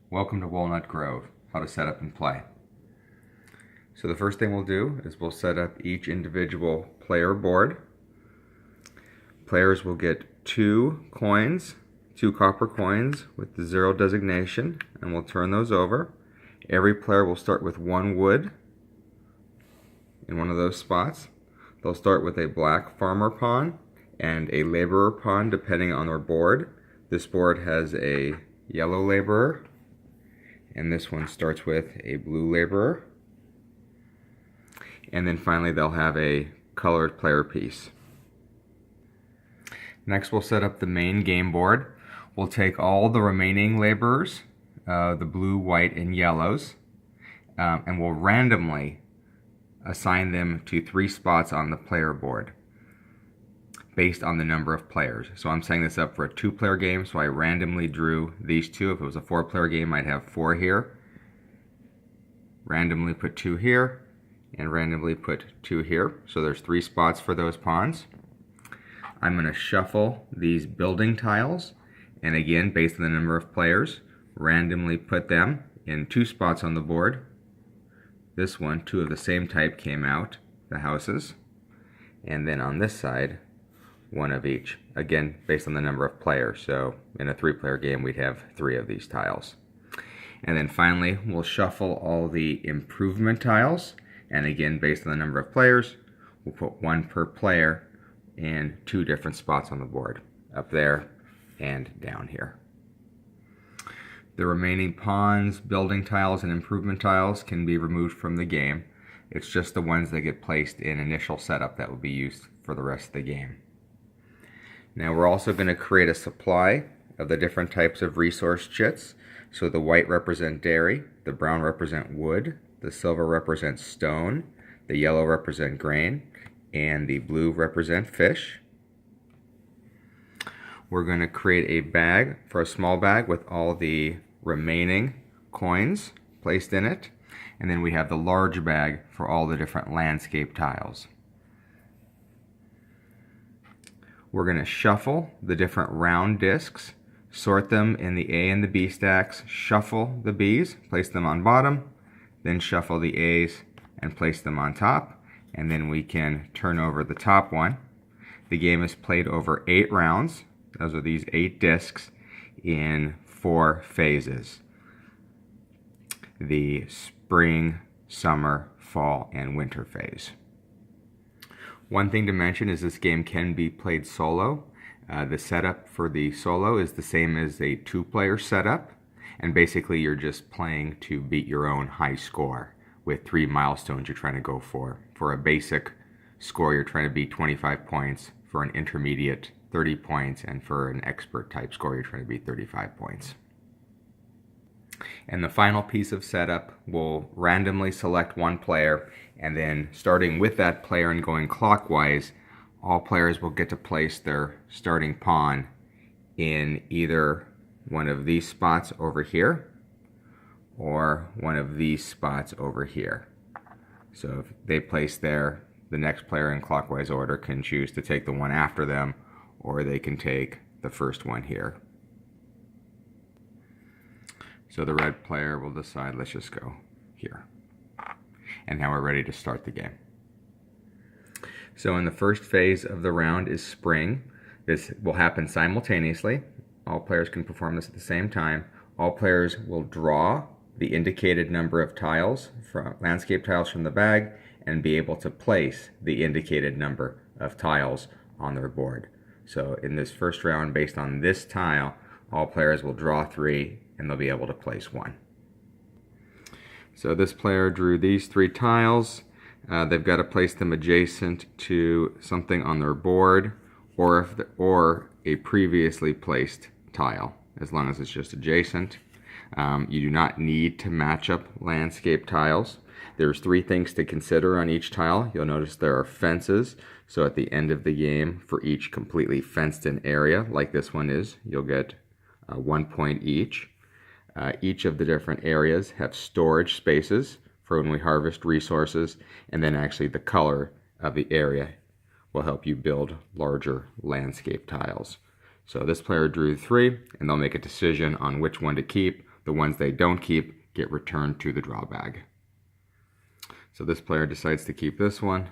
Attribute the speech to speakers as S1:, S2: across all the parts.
S1: Welcome to Walnut Grove, how to set up and play. So the first thing we'll do is we'll set up each individual player board. Players will get 2 coins, 2 copper coins with the 0 designation, and we'll turn those over. Every player will start with 1 wood in one of those spots. They'll start with a black farmer pawn and a laborer pawn depending on their board. This board has a yellow laborer, and this one starts with a blue laborer. And then finally they'll have a colored player piece. Next we'll set up the main game board. We'll take all the remaining laborers, the blue, white, and yellows, and we'll randomly assign them to 3 spots on the player board based on the number of players. So I'm setting this up for a 2-player game, so I randomly drew these 2. If it was a 4-player game, I'd have 4 here. Randomly put 2 here, and randomly put 2 here. So there's 3 spots for those pawns. I'm going to shuffle these building tiles, and again, based on the number of players, randomly put them in 2 spots on the board. This one, 2 of the same type came out, the houses. And then on this side, 1 of each, again based on the number of players. So in a 3-player game we'd have 3 of these tiles. And then finally we'll shuffle all the improvement tiles, and again based on the number of players we'll put 1 per player in 2 different spots on the board, up there and down here. The remaining pawns, building tiles, and improvement tiles can be removed from the game. It's just the ones that get placed in initial setup that will be used for the rest of the game. Now we're also going to create a supply of the different types of resource chits. So the white represent dairy, the brown represent wood, the silver represents stone, the yellow represent grain, and the blue represent fish. We're going to create a bag for a small bag with all the remaining coins placed in it. And then we have the large bag for all the different landscape tiles. We're going to shuffle the different round discs, sort them in the A and the B stacks, shuffle the B's, place them on bottom, then shuffle the A's and place them on top, and then we can turn over the top one. The game is played over 8 rounds. Those are these 8 discs in 4 phases: the spring, summer, fall, and winter phase. One thing to mention is this game can be played solo. The setup for the solo is the same as a 2-player setup, and basically you're just playing to beat your own high score with 3 milestones you're trying to go for. For a basic score you're trying to beat 25 points, for an intermediate 30 points, and for an expert type score you're trying to beat 35 points. And the final piece of setup, will randomly select 1 player, and then starting with that player and going clockwise, all players will get to place their starting pawn in either one of these spots over here or one of these spots over here. So if they place there, the next player in clockwise order can choose to take the one after them, or they can take the first one here. So the red player will decide, let's just go here. And now we're ready to start the game. So in the first phase of the round is spring. This will happen simultaneously. All players can perform this at the same time. All players will draw the indicated number of tiles, landscape tiles, from the bag, and be able to place the indicated number of tiles on their board. So in this first round, based on this tile, all players will draw 3 and they'll be able to place 1. So this player drew these 3 tiles. They've got to place them adjacent to something on their board, or a previously placed tile, as long as it's just adjacent. You do not need to match up landscape tiles. There's 3 things to consider on each tile. You'll notice there are fences. So at the end of the game, for each completely fenced-in area, like this one is, you'll get 1 point each. Each of the different areas have storage spaces for when we harvest resources, and then actually the color of the area will help you build larger landscape tiles. So this player drew 3, and they'll make a decision on which one to keep. The ones they don't keep get returned to the draw bag. So this player decides to keep this one.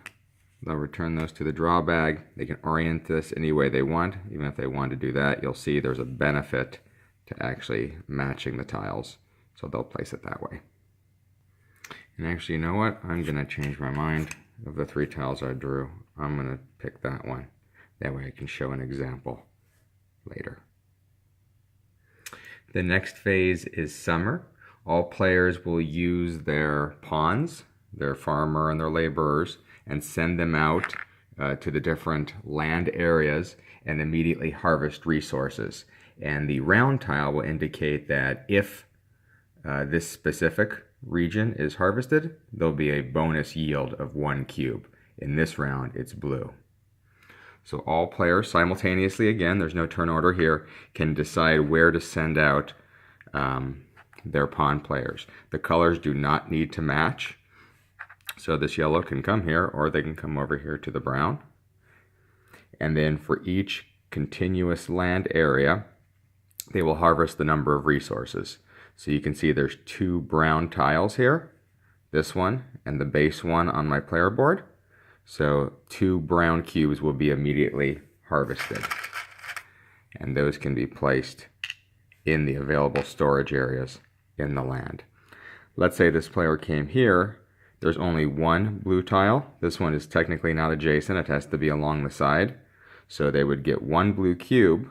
S1: They'll return those to the draw bag. They can orient this any way they want. Even if they want to do that, you'll see there's a benefit to actually matching the tiles. So they'll place it that way. And actually, you know what? I'm going to change my mind. Of the 3 tiles I drew, I'm going to pick that one. That way I can show an example later. The next phase is summer. All players will use their pawns, their farmer and their laborers, and send them out to the different land areas and immediately harvest resources. And the round tile will indicate that if this specific region is harvested, there'll be a bonus yield of 1 cube. In this round, it's blue. So all players simultaneously, again, there's no turn order here, can decide where to send out their pawn players. The colors do not need to match. So this yellow can come here, or they can come over here to the brown. And then for each continuous land area, they will harvest the number of resources. So you can see there's 2 brown tiles here, this one and the base one on my player board. So 2 brown cubes will be immediately harvested. And those can be placed in the available storage areas in the land. Let's say this player came here. There's only 1 blue tile. This one is technically not adjacent. It has to be along the side. So they would get 1 blue cube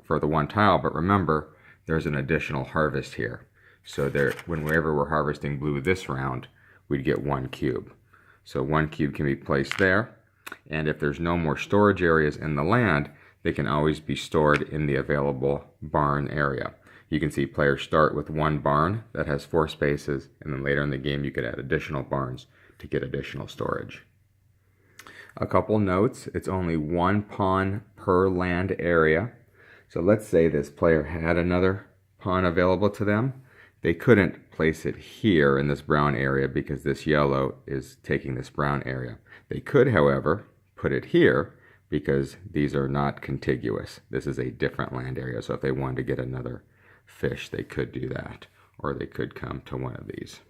S1: for the 1 tile, but remember, there's an additional harvest here. So whenever we're harvesting blue this round, we'd get 1 cube. So 1 cube can be placed there. And if there's no more storage areas in the land, they can always be stored in the available barn area. You can see players start with 1 barn that has 4 spaces, and then later in the game you could add additional barns to get additional storage. A couple notes, it's only 1 pawn per land area. So let's say this player had another pawn available to them. They couldn't place it here in this brown area because this yellow is taking this brown area. They could, however, put it here because these are not contiguous. This is a different land area, so if they wanted to get another fish, they could do that, or they could come to one of these.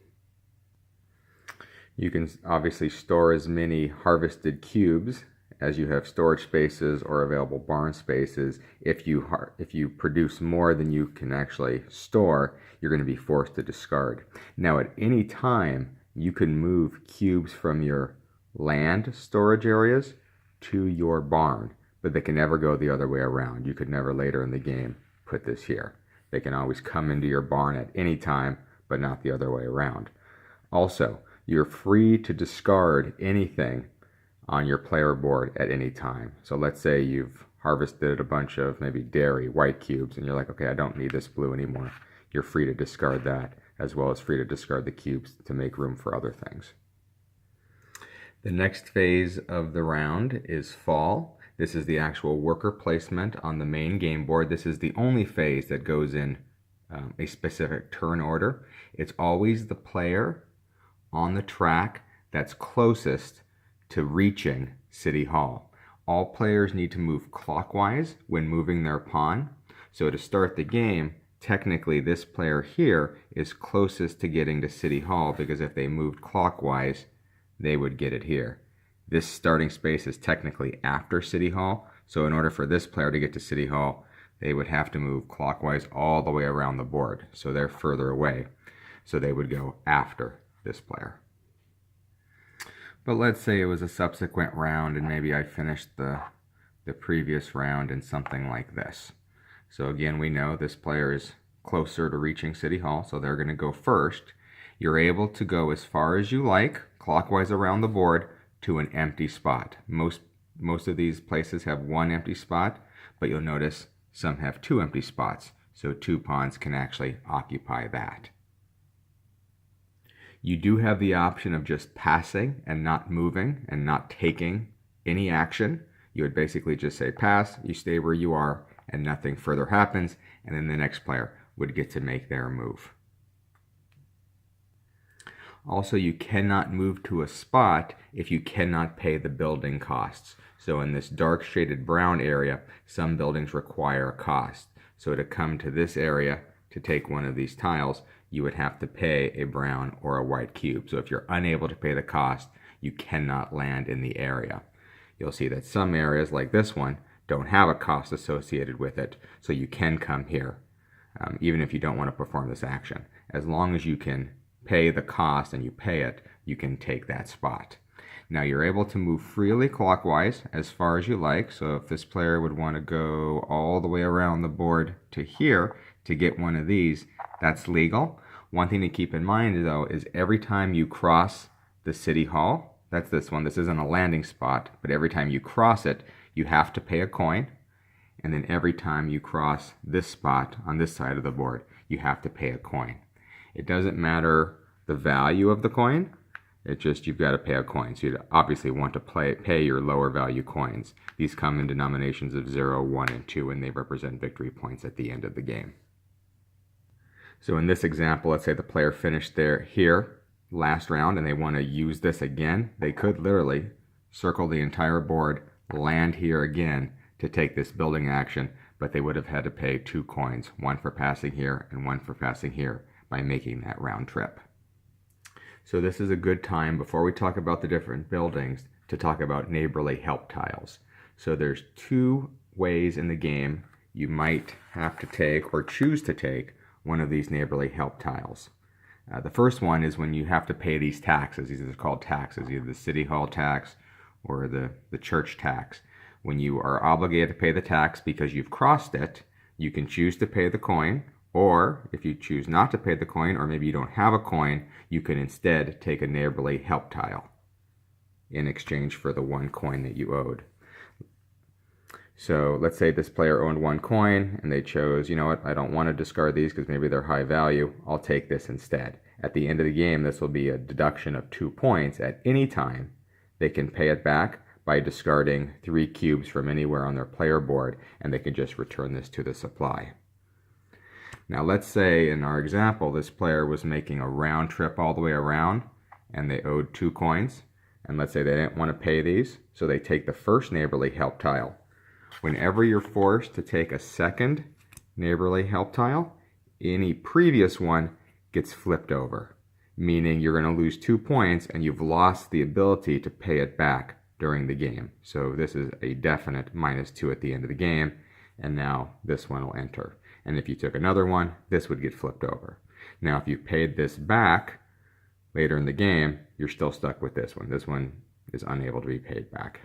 S1: You can obviously store as many harvested cubes as you have storage spaces or available barn spaces. If you produce more than you can actually store, you're going to be forced to discard. Now at any time, you can move cubes from your land storage areas to your barn, but they can never go the other way around. You could never later in the game put this here. They can always come into your barn at any time, but not the other way around. Also, you're free to discard anything on your player board at any time. So let's say you've harvested a bunch of maybe dairy white cubes and you're like, okay, I don't need this blue anymore. You're free to discard that, as well as free to discard the cubes to make room for other things. The next phase of the round is fall. This is the actual worker placement on the main game board. This is the only phase that goes in a specific turn order. It's always the player on the track that's closest to reaching City Hall. All players need to move clockwise when moving their pawn. So to start the game, technically this player here is closest to getting to City Hall, because if they moved clockwise, they would get it here. This starting space is technically after City Hall, so in order for this player to get to City Hall, they would have to move clockwise all the way around the board. So they're further away. So they would go after this player. But let's say it was a subsequent round and maybe I finished the previous round in something like this. So again, we know this player is closer to reaching City Hall, so they're going to go first. You're able to go as far as you like, clockwise around the board, to an empty spot. Most of these places have 1 empty spot, but you'll notice some have 2 empty spots, so 2 pawns can actually occupy that. You do have the option of just passing and not moving and not taking any action. You would basically just say pass, you stay where you are, and nothing further happens, and then the next player would get to make their move. Also, you cannot move to a spot if you cannot pay the building costs. So in this dark shaded brown area, some buildings require a cost. So to come to this area, to take one of these tiles, you would have to pay a brown or a white cube. So if you're unable to pay the cost, you cannot land in the area. You'll see that some areas, like this one, don't have a cost associated with it, so you can come here, even if you don't want to perform this action. As long as you can pay the cost and you pay it, you can take that spot. Now you're able to move freely clockwise as far as you like, so if this player would want to go all the way around the board to here to get one of these, that's legal. One thing to keep in mind though is every time you cross the City Hall, that's this one, this isn't a landing spot, but every time you cross it, you have to pay a coin, and then every time you cross this spot on this side of the board, you have to pay a coin. It doesn't matter the value of the coin, it's just you've got to pay a coin. So you'd obviously want to pay your lower value coins. These come in denominations of 0, 1, and 2, and they represent victory points at the end of the game. So in this example, let's say the player finished here last round and they want to use this again. They could literally circle the entire board, land here again to take this building action, but they would have had to pay 2 coins, one for passing here and one for passing here, by making that round trip. So this is a good time, before we talk about the different buildings, to talk about neighborly help tiles. So there's 2 ways in the game you might have to take or choose to take one of these neighborly help tiles. The first one is when you have to pay these taxes. These are called taxes, either the City Hall tax or the church tax. When you are obligated to pay the tax because you've crossed it, you can choose to pay the coin, or if you choose not to pay the coin, or maybe you don't have a coin, you can instead take a neighborly help tile in exchange for the 1 coin that you owed. So let's say this player owned 1 coin and they chose, you know what, I don't want to discard these because maybe they're high value, I'll take this instead. At the end of the game, this will be a deduction of 2 points. At any time, they can pay it back by discarding 3 cubes from anywhere on their player board, and they can just return this to the supply. Now let's say in our example, this player was making a round trip all the way around and they owed 2 coins, and let's say they didn't want to pay these, so they take the first neighborly help tile. Whenever you're forced to take a second neighborly help tile, any previous one gets flipped over, meaning you're going to lose 2 points and you've lost the ability to pay it back during the game. So this is a definite -2 at the end of the game, and now this one will enter. And if you took another one, this would get flipped over. Now if you paid this back later in the game, you're still stuck with this one. This one is unable to be paid back.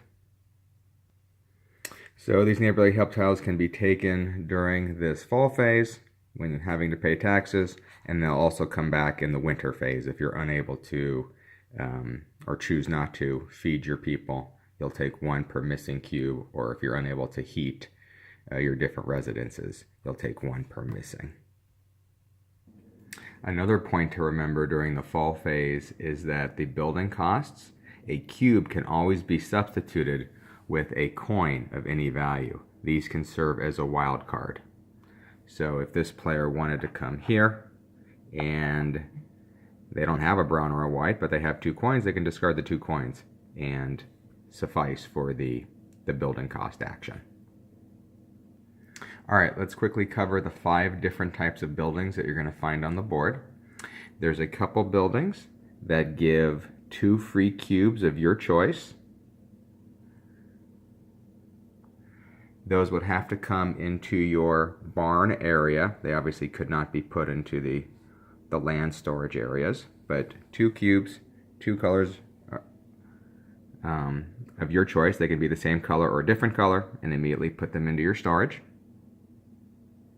S1: So these neighborly help tiles can be taken during this fall phase when having to pay taxes, and they'll also come back in the winter phase if you're unable to or choose not to feed your people. You'll take 1 per missing cube, or if you're unable to heat your different residences, you'll take 1 per missing. Another point to remember during the fall phase is that the building costs, a cube can always be substituted with a coin of any value. These can serve as a wild card. So if this player wanted to come here and they don't have a brown or a white, but they have 2 coins, they can discard the 2 coins and suffice for the building cost action. All right, let's quickly cover the 5 different types of buildings that you're going to find on the board. There's a couple buildings that give 2 free cubes of your choice. Those would have to come into your barn area. They obviously could not be put into the land storage areas, but 2 cubes, 2 colors of your choice. They can be the same color or a different color, and immediately put them into your storage,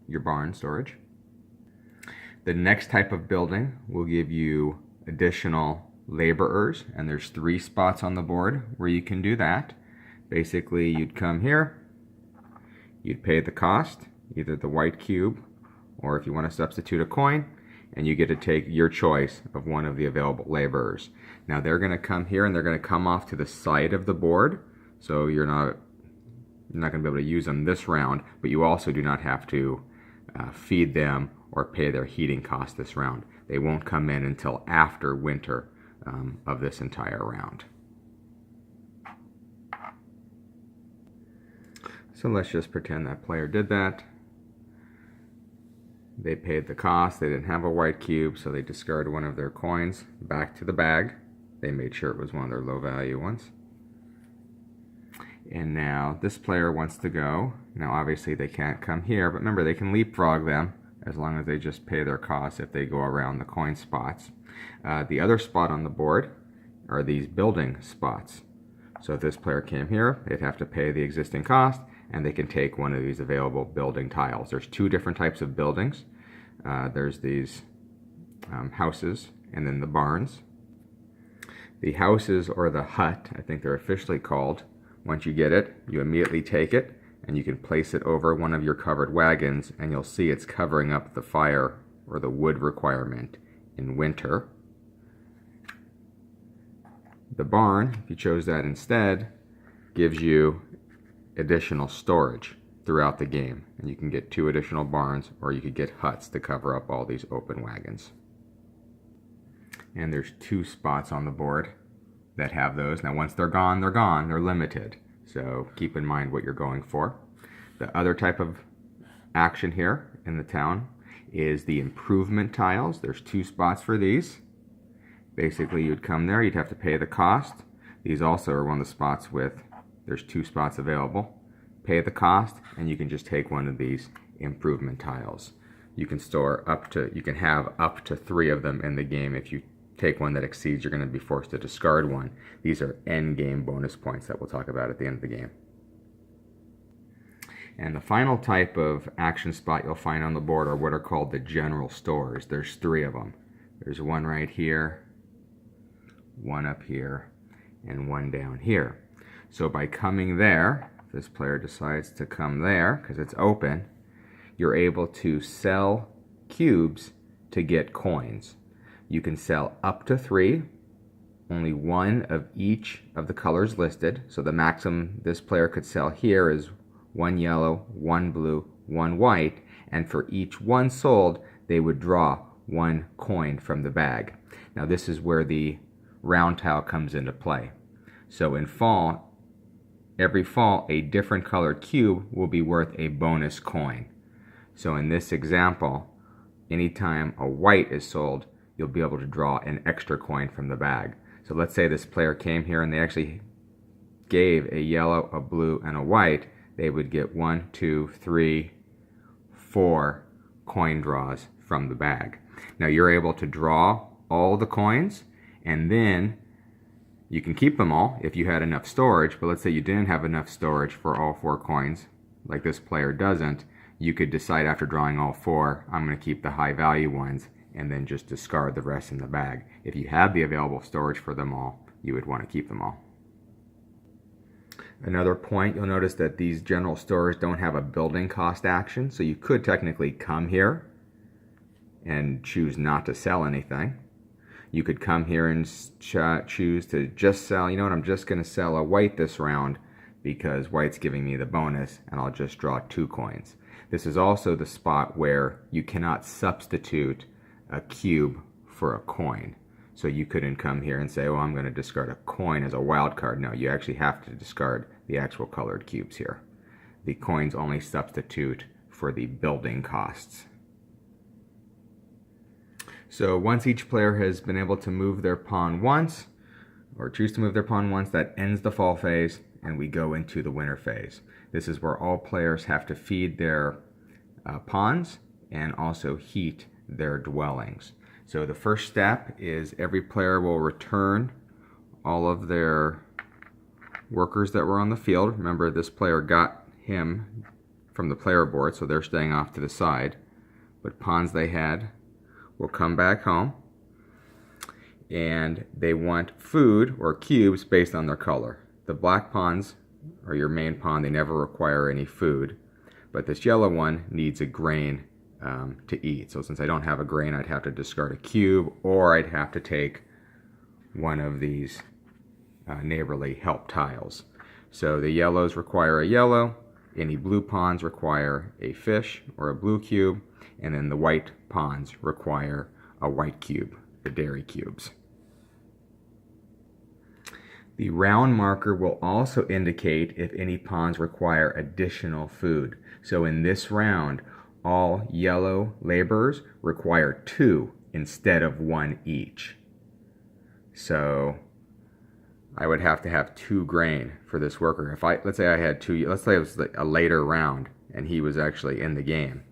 S1: your barn storage. The next type of building will give you additional laborers, and there's 3 spots on the board where you can do that. Basically, you'd come here, you'd pay the cost, either the white cube, or if you want to substitute a coin, and you get to take your choice of one of the available laborers. Now they're going to come here and they're going to come off to the side of the board, so you're not going to be able to use them this round, but you also do not have to feed them or pay their heating cost this round. They won't come in until after winter of this entire round. So let's just pretend that player did that. They paid the cost. They didn't have a white cube, so they discarded one of their coins back to the bag. They made sure it was one of their low value ones. And now this player wants to go. Now obviously they can't come here, but remember they can leapfrog them as long as they just pay their costs if they go around the coin spots. The other spot on the board are these building spots. So if this player came here, they'd have to pay the existing cost, and they can take one of these available building tiles. There's two different types of buildings. There's these houses and then the barns. The houses, or the hut, I think they're officially called. Once you get it, you immediately take it and you can place it over one of your covered wagons, and you'll see it's covering up the fire or the wood requirement in winter. The barn, if you chose that instead, gives you additional storage throughout the game, and you can get 2 additional barns, or you could get huts to cover up all these open wagons. And there's 2 spots on the board that have those. Now once they're gone, they're limited, so keep in mind what you're going for. The other type of action here in the town is the improvement tiles. There's 2 spots for these. Basically you'd come there, you'd have to pay the cost. These also are one of the spots there's 2 spots available. Pay the cost, and you can just take one of these improvement tiles. You can have up to 3 of them in the game. If you take one that exceeds, you're going to be forced to discard one. These are end game bonus points that we'll talk about at the end of the game. And the final type of action spot you'll find on the board are what are called the general stores. There's 3 of them. There's one right here, one up here, and one down here. So by coming there, if this player decides to come there because it's open, you're able to sell cubes to get coins. You can sell up to 3, only 1 of each of the colors listed. So the maximum this player could sell here is 1 yellow, 1 blue, 1 white, and for each one sold, they would draw 1 coin from the bag. Now this is where the round tile comes into play. So in fall, every fall, a different colored cube will be worth a bonus coin. So in this example, anytime a white is sold, you'll be able to draw an extra coin from the bag. So let's say this player came here and they actually gave a yellow, a blue, and a white. They would get 1, 2, 3, 4 coin draws from the bag. Now you're able to draw all the coins, and then you can keep them all if you had enough storage, but let's say you didn't have enough storage for all 4 coins, like this player doesn't. You could decide after drawing all 4, I'm going to keep the high value ones, and then just discard the rest in the bag. If you have the available storage for them all, you would want to keep them all. Another point, you'll notice that these general stores don't have a building cost action, so you could technically come here and choose not to sell anything. You could come here and choose to just sell, you know what, I'm just going to sell a white this round because white's giving me the bonus, and I'll just draw 2 coins. This is also the spot where you cannot substitute a cube for a coin. So you couldn't come here and say, oh, I'm going to discard a coin as a wild card. No, you actually have to discard the actual colored cubes here. The coins only substitute for the building costs. So once each player has been able to move their pawn once, or choose to move their pawn once, that ends the fall phase, and we go into the winter phase. This is where all players have to feed their pawns and also heat their dwellings. So the first step is every player will return all of their workers that were on the field. Remember, this player got him from the player board, so they're staying off to the side. But pawns they had will come back home, and they want food or cubes based on their color. The black pawns are your main pawn. They never require any food, but this yellow one needs a grain to eat. So since I don't have a grain, I'd have to discard a cube, or I'd have to take one of these neighborly help tiles. So the yellows require a yellow, any blue pawns require a fish or a blue cube, and then the white pawns require a white cube, the dairy cubes. The round marker will also indicate if any pawns require additional food. So in this round, all yellow laborers require 2 instead of 1 each. So I would have to have 2 grain for this worker. If let's say I had 2, let's say it was a later round and he was actually in the game,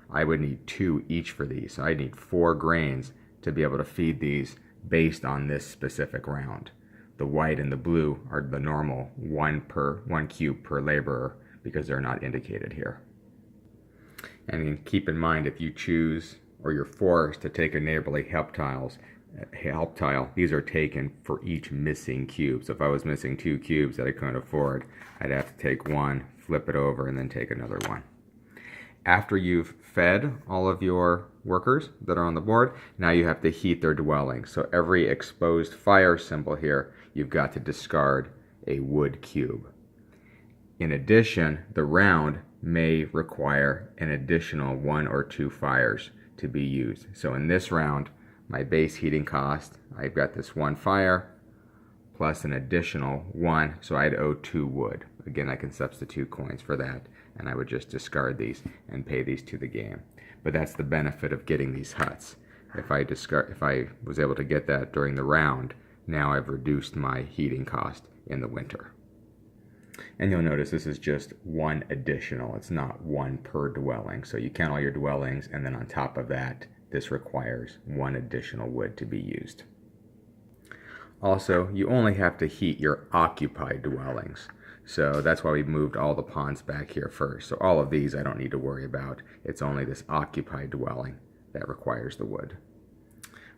S1: I would need 2 each for these. So I need 4 grains to be able to feed these based on this specific round. The white and the blue are the normal 1 cube per laborer because they're not indicated here. And keep in mind, if you choose or you're forced to take a neighborly help tile, these are taken for each missing cube. So if I was missing 2 cubes that I couldn't afford, I'd have to take 1, flip it over, and then take another 1. After you've fed all of your workers that are on the board, now you have to heat their dwelling. So every exposed fire symbol here, you've got to discard a wood cube. In addition, the round may require an additional 1 or 2 fires to be used. So in this round, my base heating cost, I've got this 1 fire plus an additional 1, so I'd owe 2 wood. Again, I can substitute coins for that, and I would just discard these and pay these to the game. But that's the benefit of getting these huts. If I was able to get that during the round, now I've reduced my heating cost in the winter. And you'll notice this is just 1 additional. It's not 1 per dwelling. So you count all your dwellings, and then on top of that, this requires 1 additional wood to be used. Also, you only have to heat your occupied dwellings. So that's why we moved all the pawns back here first. So all of these I don't need to worry about. It's only this occupied dwelling that requires the wood.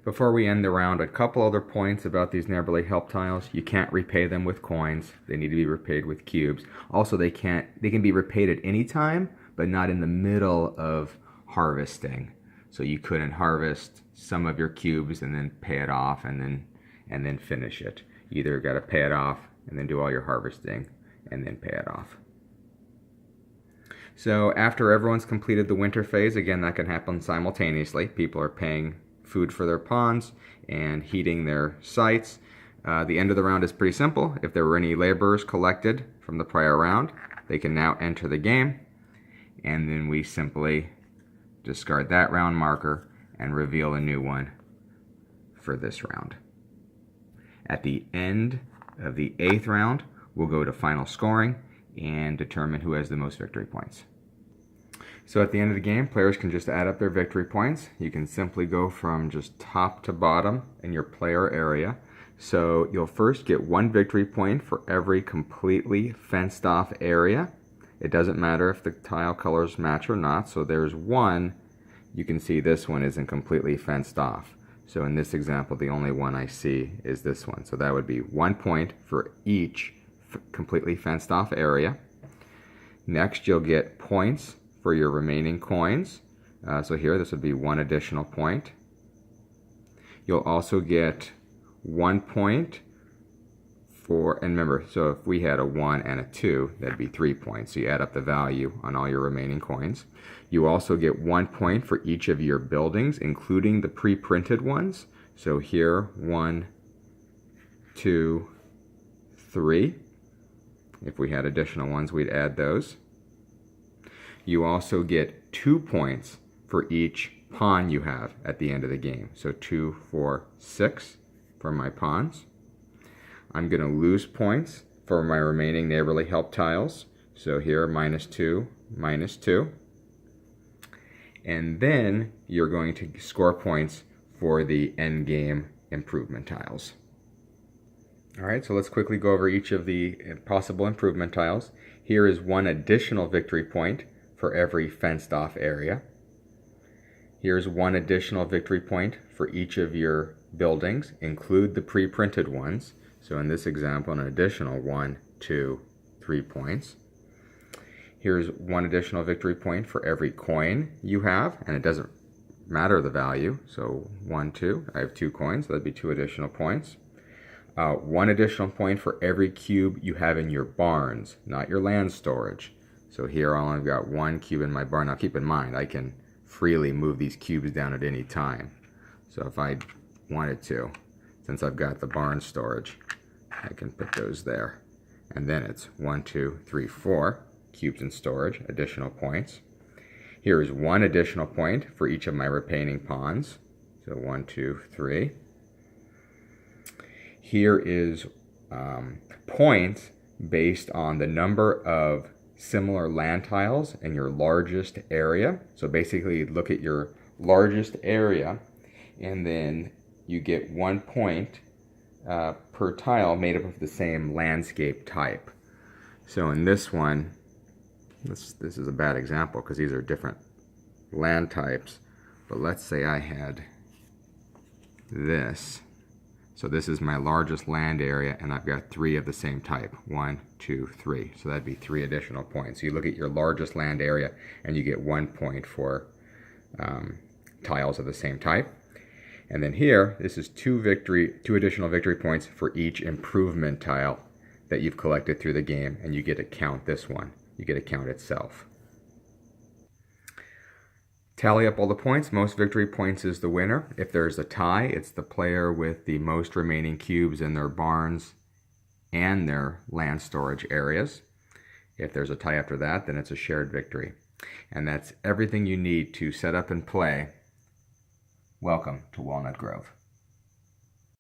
S1: Before we end the round, a couple other points about these neighborly help tiles. You can't repay them with coins. They need to be repaid with cubes. Also, they can be repaid at any time, but not in the middle of harvesting. So you couldn't harvest some of your cubes and then pay it off and then finish it. You either got to pay it off and then do all your harvesting and then pay it off. So after everyone's completed the winter phase, again, that can happen simultaneously. People are paying food for their pawns and heating their sites. The end of the round is pretty simple. If there were any laborers collected from the prior round, they can now enter the game, and then we simply discard that round marker and reveal a new one for this round. At the end of the 8th round, we'll go to final scoring and determine who has the most victory points. So at the end of the game, players can just add up their victory points. You can simply go from just top to bottom in your player area. So you'll first get 1 victory point for every completely fenced off area. It doesn't matter if the tile colors match or not. So there's 1. You can see this one isn't completely fenced off. So in this example, the only one I see is this one. So that would be 1 point for each completely fenced off area. Next, you'll get points for your remaining coins. So here, this would be 1 additional point. You'll also get 1 point for, and remember, so if we had a 1 and a 2, that'd be 3 points. So you add up the value on all your remaining coins. You also get 1 point for each of your buildings, including the pre-printed ones. So here, 1, 2, 3. If we had additional ones, we'd add those. You also get 2 points for each pawn you have at the end of the game. So 2, 4, 6 for my pawns. I'm going to lose points for my remaining neighborly help tiles. So here, -2, -2. And then you're going to score points for the end game improvement tiles. All right, so let's quickly go over each of the possible improvement tiles. Here is 1 additional victory point for every fenced off area. Here's 1 additional victory point for each of your buildings. Include the pre-printed ones. So in this example, an additional 1, 2, 3 points. Here's 1 additional victory point for every coin you have, and it doesn't matter the value. So 1, 2, I have 2 coins, so that'd be 2 additional points. 1 additional point for every cube you have in your barns, not your land storage. So here I've got 1 cube in my barn. Now keep in mind, I can freely move these cubes down at any time. So if I wanted to, since I've got the barn storage, I can put those there. And then it's 1, 2, 3, 4 cubes in storage, additional points. Here is 1 additional point for each of my remaining pawns. So 1, 2, 3. Here is points based on the number of similar land tiles in your largest area. So basically look at your largest area, and then you get 1 point per tile made up of the same landscape type. So in this one, this is a bad example because these are different land types, but let's say I had this. So this is my largest land area, and I've got 3 of the same type. 1, 2, 3. So that'd be 3 additional points. So you look at your largest land area, and you get 1 point for tiles of the same type. And then here, this is 2 additional victory points for each improvement tile that you've collected through the game, and you get to count this one. You get to count itself. Tally up all the points. Most victory points is the winner. If there's a tie, it's the player with the most remaining cubes in their barns and their land storage areas. If there's a tie after that, then it's a shared victory. And that's everything you need to set up and play. Welcome to Walnut Grove.